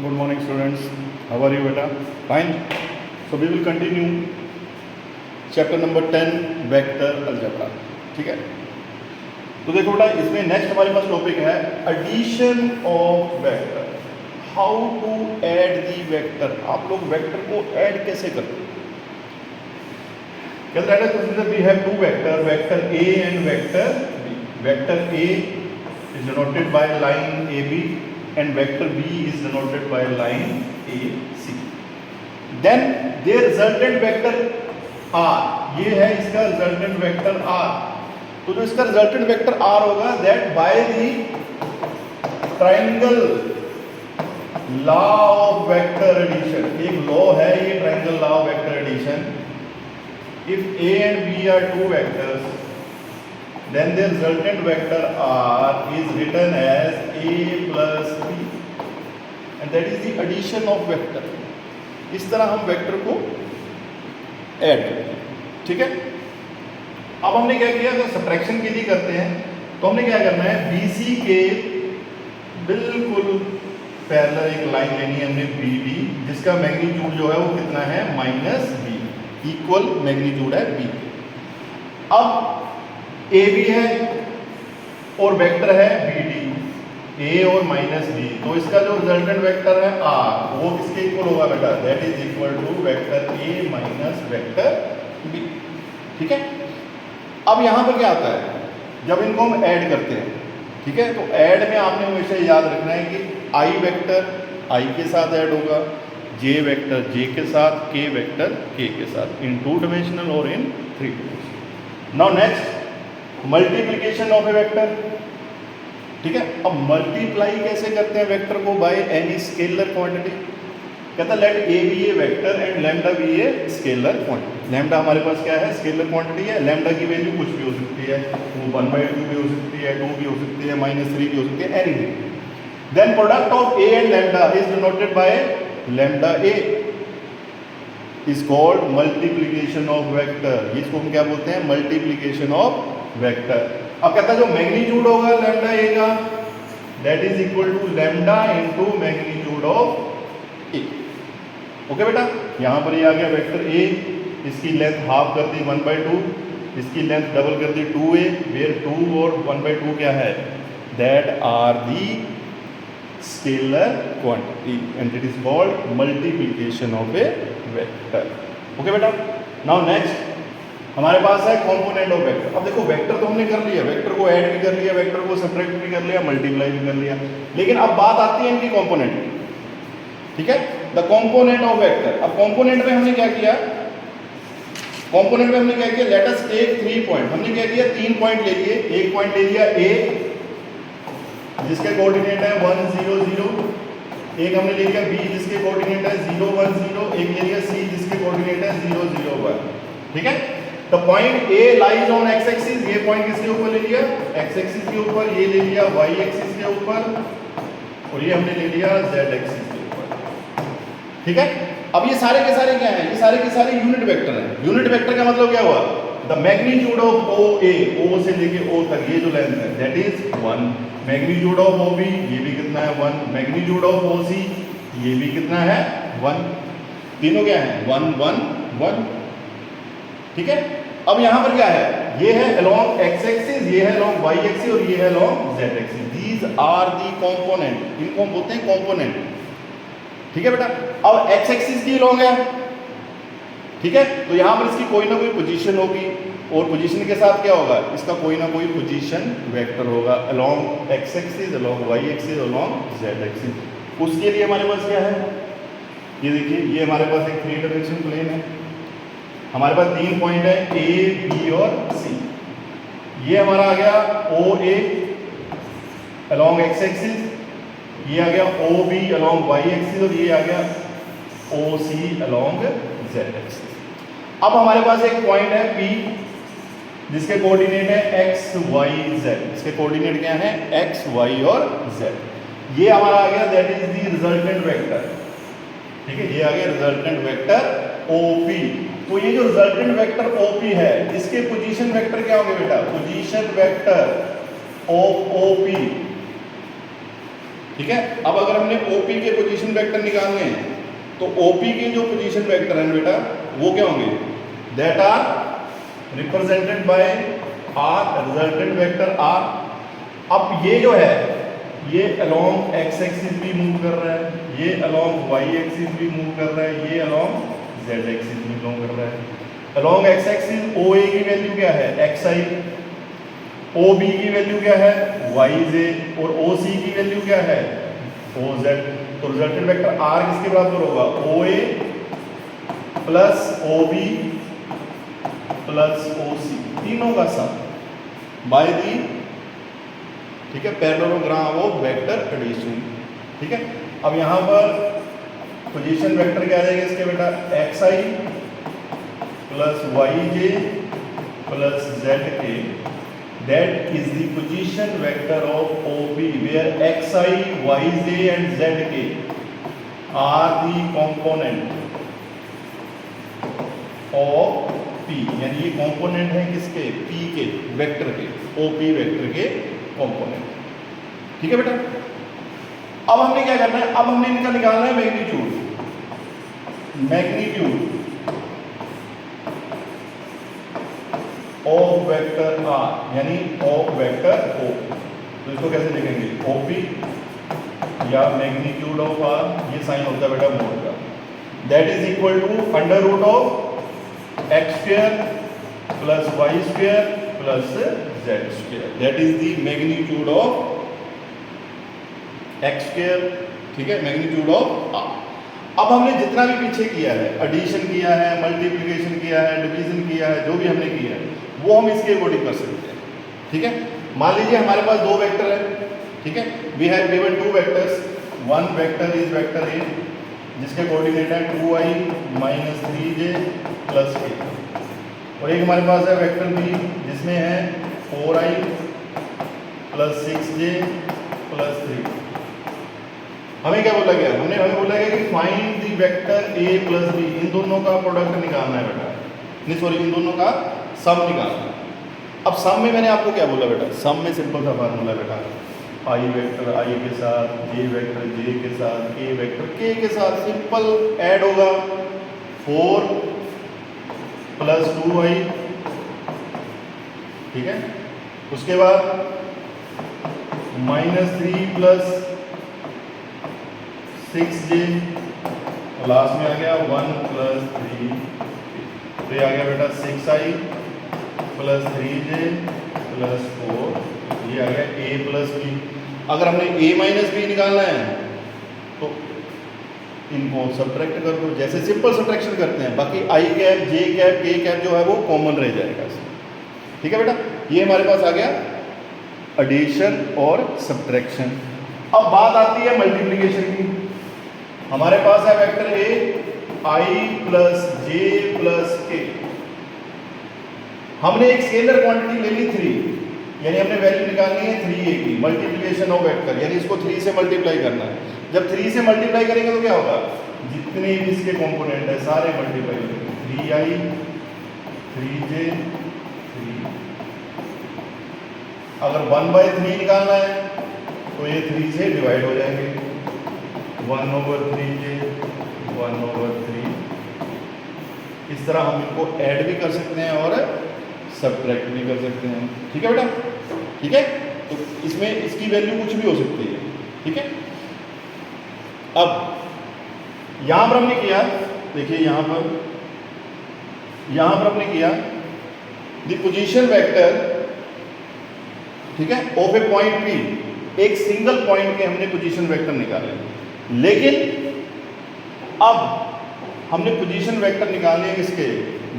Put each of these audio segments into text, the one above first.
Good morning, students. How are you, beta? Fine. So we will continue chapter number 10 vector algebra. ठीक है? तो देखो बेटा, इसमें नेक्स्ट हमारे पास टॉपिक है addition of vector. How to add the vector. आप लोग वेक्टर को ऐड कैसे करते हैं? कहते हैं consider we have two vector, vector A and vector B. Vector A is denoted by line AB and vector B is denoted by line AC. Then their resultant vector R. ये है इसका resultant vector R. तो जो इसका resultant vector R होगा that by the triangle law of vector addition. एक law है ये triangle law of vector addition. If A and B are two vectors, then their resultant vector R is written as A plus B, and that is the addition of vector. इस तरह हम vector को add करते हैं. ठीक है. अब हमने क्या किया, अगर सब्ट्रैक्शन के लिए करते हैं तो हमने क्या करना है, BC के बिल्कुल पैरेलल एक लाइन लेनी है हमने BD, जिसका मैग्नीट्यूड जो है वो कितना है, -B, इक्वल मैग्नीट्यूड है B. अब AB है और वेक्टर है BD, A और -B, तो इसका जो रिजल्टेंट वेक्टर है R वो किसके इक्वल होगा बेटा, that is equal to vector A minus vector B. ठीक है. अब यहाँ पर क्या आता है, जब इनको हम ऐड करते हैं, ठीक है, तो ऐड में आपने हमेशा याद रखना है कि I वेक्टर I के साथ ऐड होगा, J वेक्टर J के साथ, K वेक्टर K के साथ, इन 2 डायमेंशनल और इन 3 dimensional. Now next multiplication of a vector. ठीक है. अब मल्टीप्लाई कैसे करते हैं वेक्टर को, बाय एनी स्केलर क्वांटिटी. कहता है let a be a vector and lambda be a scalar quantity. Lambda हमारे पास क्या है, स्केलर क्वांटिटी है. लैम्डा की वैल्यू कुछ भी हो सकती है, वो 1/2 भी हो सकती है, 2 भी हो सकती है, -3 भी हो सकती है, anything. Then product of a and lambda is denoted by lambda a is called multiplication of vector. इसको हम क्या बोलते हैं, मल्टीप्लिकेशन ऑफ वेक्टर. अब कहता है जो मैग्नीट्यूड होगा लैम्डा ए का, that is equal to lambda into magnitude of a. Okay बेटा, यहां पर ये आ गया वेक्टर ए, इसकी लेंथ हाफ कर दी 1/2, इसकी लेंथ डबल कर दी 2a, वेयर 2 और 1/2 क्या है, that are the scalar quantity and it is called multiplication of a vector. Okay बेटा. नाउ नेक्स्ट हमारे पास है कंपोनेंट ऑफ वेक्टर. अब देखो वेक्टर तो हमने कर लिया, वेक्टर को ऐड भी कर लिया, वेक्टर को सब्ट्रैक्ट भी कर लिया, मल्टीप्लाई भी कर लिया, लेकिन अब बात आती है इनकी कंपोनेंट की. ठीक है. The component of vector. अब कंपोनेंट में हमने क्या किया, कंपोनेंट में हमने क्या किया, लेट अस टेक 3 पॉइंट. हमने क्या किया, 3 पॉइंट ले लिए. एक पॉइंट ले लिया A जिसके कोऑर्डिनेट है 1 0 0, एक हमने ले लिया B जिसके कोऑर्डिनेट है 0 1 0, एक ले लिया C जिसके कोऑर्डिनेट है 0 0 1. ठीक है. तो point A lies on x axis. ये पॉइंट किसके ऊपर ले लिया, x एक्सिस के ऊपर. ये ले लिया y एक्सिस के ऊपर और ये हमने ले लिया z एक्सिस के ऊपर. ठीक है. अब ये सारे के सारे क्या हैं, ये सारे के सारे यूनिट वेक्टर हैं. यूनिट वेक्टर का मतलब क्या हुआ, the magnitude of OA, O से लेके O तक ये जो लेंथ है that is 1. Magnitude of OB ये भी कितना है 1. मैग्नीट्यूड ऑफ OC ये भी कितना है 1. तीनों क्या है 1 1 1. ठीक है. अब यहां पर क्या है, ये है along x एक्सिस, ये है along y एक्सिस और ये है along z axis. These are the component. इनको हम बोलते हैं कंपोनेंट. ठीक है बेटा. अब x एक्सिस की along है. ठीक है. तो यहां पर इसकी कोई ना कोई पोजीशन होगी और पोजीशन के साथ क्या होगा, इसका कोई ना कोई पोजीशन वेक्टर होगा along x axis, along y axis, along z axis. उसके लिए हमारे पास क्या है, ये देखिए, ये हमारे पास एक 3 डायमेंशनल प्लेन है. हमारे पास 3 पॉइंट है A B और C. ये हमारा आ गया OA along x एक्सिस, ये आ गया OB along y एक्सिस और ये आ गया OC along z एक्सिस. अब हमारे पास एक पॉइंट है P जिसके कोऑर्डिनेट है x y z. इसके कोऑर्डिनेट क्या है, x y और z. ये हमारा आ गया that is the resultant vector. ठीक है. ये आ गया रिजल्टेंट वेक्टर OP. तो ये जो रिजल्टेंट वेक्टर OP है, इसके पोजीशन वेक्टर क्या होंगे बेटा, पोजीशन वेक्टर ऑफ OP ठीक है। अब अगर हमने OP के पोजीशन वेक्टर निकालने हैं तो OP के जो पोजीशन वेक्टर हैं बेटा वो क्या होंगे, that are represented by R, resultant vector R। अब ये जो है ये अलोंग x एक्सिस भी मूव कर रहा है, ये अलोंग y एक्सिस भी मूव कर रहा है, ये अलोंग z एक्सिस भी मूव कर रहा है। अलोंग x एक्सिस OA की वैल्यू क्या है xi, OB की वैल्यू क्या है yj और OC की वैल्यू क्या है OZ। तो रिजल्टेंट वेक्टर R किसके बराबर होगा, OA plus OB plus OC, तीनों का सम बाय दी, ठीक है, पैरेललोग्राम ऑफ वेक्टर एडिशन। ठीक है। अब यहाँ पर पोजीशन वेक्टर क्या आ जाएगा इसके बेटा, xi plus yj plus zk, that is the position vector of OP where xi, yj and zk are the component of P, यानी ये कंपोनेंट है किसके, P के वेक्टर के, OP वेक्टर के कंपोनेंट। ठीक है बेटा। अब हमने क्या करना है, अब हमने इनका निकालना है magnitude, magnitude of vector R यानी ऑफ वेक्टर O। तो इसको कैसे लिखेंगे, OP या मैग्नीट्यूड ऑफ R, ये साइन होता है बेटा मोड का, that is equal to under root of x square plus y square plus z square, that is the magnitude of x square. ठीक है, मैग्नीट्यूड ऑफ R। अब हमने जितना भी पीछे किया है, एडिशन किया है, मल्टीप्लिकेशन किया है, डिवीजन किया है, जो भी हमने किया है वो हम इसके अकॉर्डिंग कर सकते हैं। ठीक है। मान लीजिए हमारे पास दो वेक्टर है, ठीक है, we have given two vectors, one vector is vector A जिसके कोऑर्डिनेट है 2i minus 3j plus k, और एक हमारे पास है वेक्टर B जिसमें है 4i प्लस 6j प्लस 3। हमें क्या बोला गया, हमें बोला गया कि find the vector A plus B, इन दोनों का प्रोडक्ट निकालना है बेटा, नहीं सॉरी, इन दोनों का सम निकालना है। अब सम में मैंने आपको क्या बोला बेटा, सम में सिंपल सा फार्मूला बेटा, I वेक्टर I के साथ, J वेक्टर J के साथ, K वेक्टर K के साथ, सिंपल ऐड होगा 4 प्लस 2i, ठीक है, उसके बाद माइनस 3 प्लस 6j, लास्ट में आ गया 1 प्लस 3, तो ये आ गया बेटा 6i प्लस 3j प्लस 4, ये आ गया a प्लस b। अगर हमने a माइनस b निकालना है तो इनको सब्ट्रैक्ट कर दो, जैसे सिंपल सब्ट्रैक्शन करते हैं, बाकी i cap j cap k cap जो है वो कॉमन रह जाएगा। ठीक है बेटा, ये हमारे पास आ गया एडिशन और सब्ट्रैक्शन। अब बात आती है मल्टीप्लिकेशन की। हमारे पास है vector a i plus j plus k, हमने एक स्केलर क्वांटिटी ले ली 3, यानी हमने वैल्यू निकालनी है 3a की, मल्टीप्लिकेशन ऑफ वेक्टर, यानी इसको 3 से मल्टीप्लाई करना है। जब 3 से मल्टीप्लाई करेंगे तो क्या होगा, जितने भी इसके कंपोनेंट है सारे मल्टीप्लाई करेंगे, 3i 3j 3। अगर 1/3 निकालना है तो ये 3 से डिवाइड हो जाएंगे, 1/3j 1/3। इस तरह हम इनको ऐड भी कर सकते हैं और सब्ट्रैक्ट भी कर सकते हैं। ठीक है बेटा, ठीक है, तो इसमें इसकी वैल्यू कुछ भी हो सकती है। ठीक है। अब यहां पर हमने किया, देखिए यहां पर हमने किया द पोजीशन वेक्टर, ठीक है, ऑफ ए पॉइंट P, एक सिंगल पॉइंट के हमने पोजीशन वेक्टर निकाले, लेकिन अब हमने पोजीशन वेक्टर निकालने हैं किसके,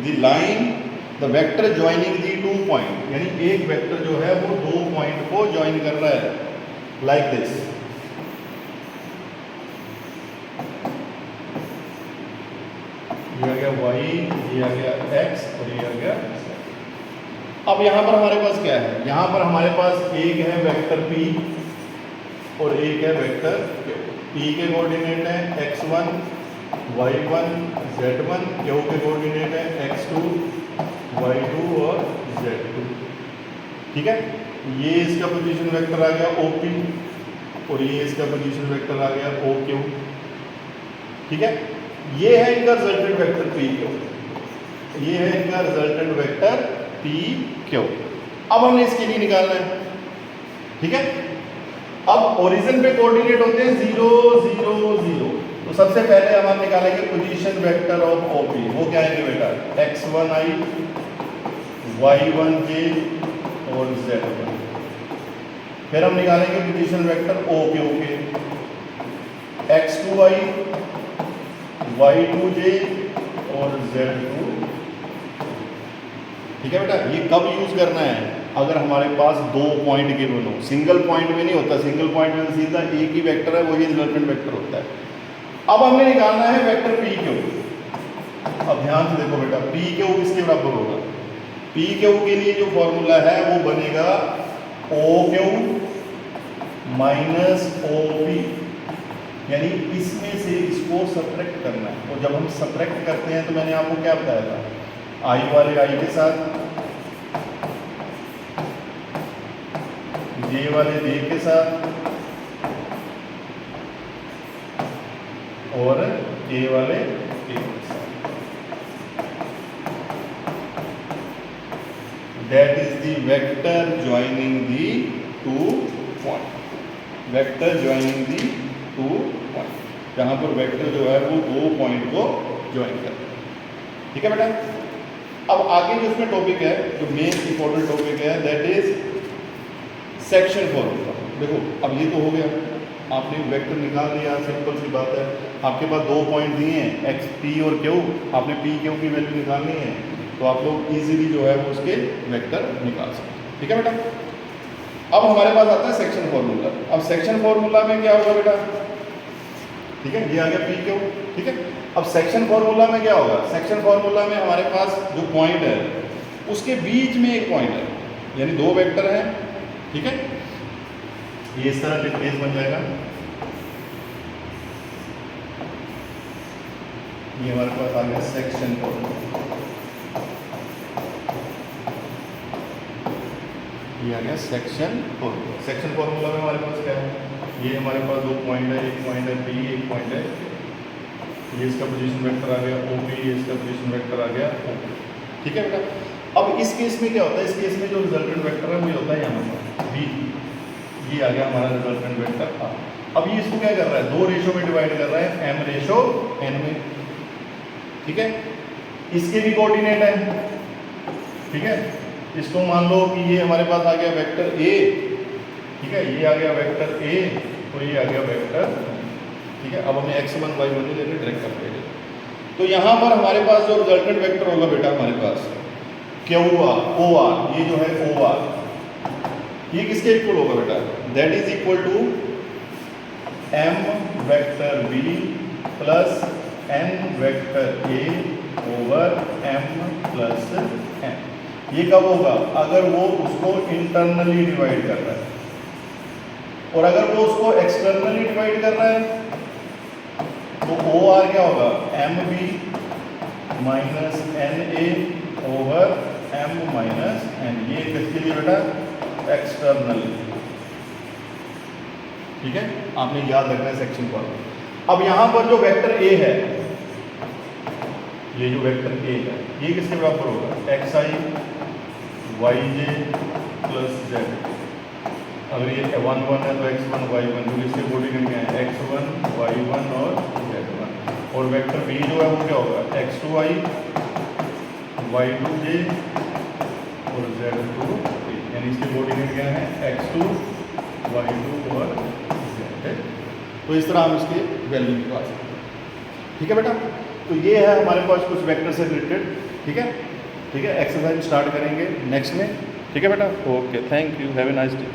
the line the vector joining the 2 point, यानी एक वेक्टर जो है वो 2 पॉइंट को ज्वाइन कर रहा है, लाइक दिस। ये आ गया y, ये आ गया x और ये आ गया। अब यहां पर हमारे पास क्या है, यहां पर हमारे पास एक है वेक्टर p और एक है वेक्टर q। p के कोऑर्डिनेट है x1 y1 z1, q के कोऑर्डिनेट है x2 y2 और z2। ठीक है, ये इसका पोजीशन वेक्टर आ गया OP। और ये इसका पोजीशन वेक्टर आ गया ओ क्यू। ठीक है, ये है इनका रिजल्टेंट वेक्टर पी क्यू, ये है इनका रिजल्टेंट वेक्टर पी क्यू। अब हमने इसके लिए निकालना है। ठीक है, अब ओरिजिन पे कोऑर्डिनेट होते हैं 0 0 0, तो सबसे पहले हम निकालेंगे पोजीशन वेक्टर ऑफ ओपी। वो क्या आएंगे बेटा, x1i y1j और z1। फिर हम निकालेंगे पोजीशन वेक्टर ओ क्यू के, x2i y2j और z2। ठीक है बेटा, ये कब यूज करना है, अगर हमारे पास दो पॉइंट गिवन हो। सिंगल पॉइंट में नहीं होता, सिंगल पॉइंट में सीधा एक ही वेक्टर है, वही रिजल्टेंट वेक्टर होता है। अब हमने निकालना है वेक्टर पी क्यू। अब ध्यान से देखो बेटा, पी क्यू किसके बराबर होगा, पी क्यू के लिए जो फॉर्मूला है वो बनेगा O Q minus O P, यानी इसमें से इसको सब्ट्रैक्ट करना है। और जब हम सब्ट्रैक्ट करते हैं तो मैंने आपको क्या बताया था, आई वाले आई के साथ, जे वाले जे के साथ और के वाले के साथ। That is the vector joining the two point, vector joining the two point, जहां पर वेक्टर जो है वो दो पॉइंट को ज्वाइन करता है। ठीक है बेटा, अब आगे जो इसमें टॉपिक है, जो मेन इंपॉर्टेंट टॉपिक है, दैट इज सेक्शन फॉर्मूला। देखो अब ये तो हो गया, आपने वेक्टर निकाल लिया, सिंपल सी बात है। आपके पास दो पॉइंट दिए हैं एक्स पी और क्यू, आपने पी क्यू की वैल्यू निकालनी है, तो आप लोग इजीली जो है वो उसके वेक्टर निकाल सकते हैं। ठीक है बेटा, अब हमारे पास आता है सेक्शन फॉर्मूला। अब सेक्शन फॉर्मूला में क्या होगा बेटा, ठीक है, ये आ गया पी क्यू। ठीक है, अब सेक्शन फॉर्मूला में क्या होगा, सेक्शन फॉर्मूला में हमारे पास जो पॉइंट है उसके बीच में एक पॉइंट है, यानी दो वेक्टर हैं। ठीक है, ये इस तरह लिटरेस बन जाएगा, ये हमारे पास आ गया सेक्शन फॉर्मूला, ये आ गया सेक्शन फॉर्मूला। सेक्शन फॉर्मूला में हमारे पास क्या है, ये हमारे पास दो पॉइंट है, एक पॉइंट है पी, एक पॉइंट है, ये इसका पोजीशन वेक्टर आ गया ओ पी, ये इसका पोजीशन वेक्टर आ गया ओ पी। ठीक है बेटा, अब इस केस में क्या होता है, इस केस में जो रिजल्टेंट वेक्टर है वो होता है यहाँ पर बी, ये आ गया हमारा रिजल्टेंट वेक्टर आ। अब ये इसको क्या कर रहा है, दो रेशो में डिवाइड कर रहा है, m रेशो n में। ठीक है, इसके भी कोऑर्डिनेट है। ठीक है, इसको मान लो कि ये हमारे पास आ गया वेक्टर a, ठीक है, ये आ गया वेक्टर a और ये आ गया वेक्टर। ठीक है, अब हमें x1 y1 लेकर डायरेक्ट कर देंगे, तो यहाँ पर हमारे पास जो रिजल्टेंट वेक्टर होगा बेटा, हमारे पास क्यू आर ओ आर, ये जो है ओ आर, ये किसके इक्वल होगा बेटा, that is equal to m vector b plus n vector a over m plus n। ये कब होगा, अगर वो उसको इंटरनली डिवाइड कर रहा है, और अगर वो उसको एक्सटर्नली डिवाइड कर रहा है तो ओ आर क्या होगा, M B minus N A over M minus N. ये किसके लिए बेटा, एक्सटर्नल। ठीक है, आपने याद रखना है सेक्शन फॉर्मूला। अब यहां पर जो वेक्टर ए है, ये जो वेक्टर ए है, ये किसके बराबर होगा, एक्स आई वाई जे प्लस जेड। अगर ये 1 1 है तो x1 y1, जो इसके कोऑर्डिनेट क्या है, x1 y1 और z1। और वेक्टर b जो है वो क्या होगा, x2i y2j और z2, यानी इसके कोऑर्डिनेट क्या है, x2 y2 और z। तो इस तरह हम इसके वैल्यू निकाल सकते हैं। ठीक है बेटा, तो ये है हमारे पास कुछ वेक्टर से रिलेटेड। ठीक है, ठीक है, एक्सरसाइज स्टार्ट करेंगे नेक्स्ट में। ठीक है बेटा, okay, thank you, have a nice day.